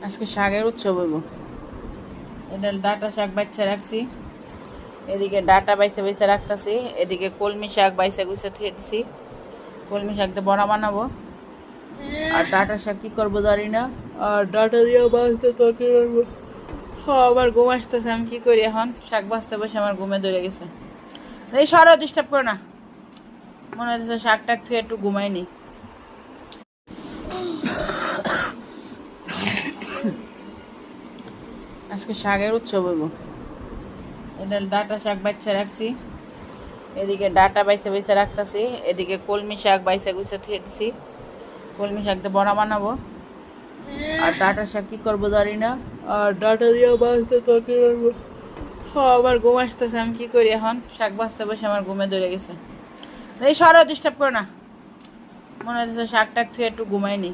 আজকে শাকের উৎসব হইব। এটা ডাটা শাক বাইছে রাখছি, এদিকে ডাটা বাইছে বাইছে রাখতেছি, এদিকে কলমি শাক বাইছে গুছে থুয়ে দিছি। কলমি শাক দিয়ে বড়া বানাবো, আর ডাটা শাক কি করবো জানি না, আর ডাটা দিয়ে বাঁচতে তরকারি করবো। আমার ঘুম আসতেছে, আমি কি করি এখন? শাক বাঁচতে বসে আমার ঘুমে ধরে গেছে। এই সরো, ডিস্টার্ব করো না। মনে হচ্ছে শাক টাক থুয়ে একটু ঘুমাইনি। আজকে শাকের উৎসব হইব। এটা ডাটা শাক বাইছে রাখছি, এদিকে ডাটা বাইছে বাইছে রাখতেছি, এদিকে কলমি শাক বাইছে গুছে থুয়ে দিছি। কলমি শাক দিয়ে বড়া বানাবো, আর ডাটা শাক কি করবো জানি না, আর ডাটা দিয়ে বাঁচতে তরকারি করবো। আমার ঘুম আসতেছে, আমি কি করি এখন? শাক বাঁচতে বসে আমার ঘুমে ধরে গেছে। এই সরো, ডিস্টার্ব করো না। মনে হচ্ছে শাক টাক থুয়ে একটু ঘুমাইনি।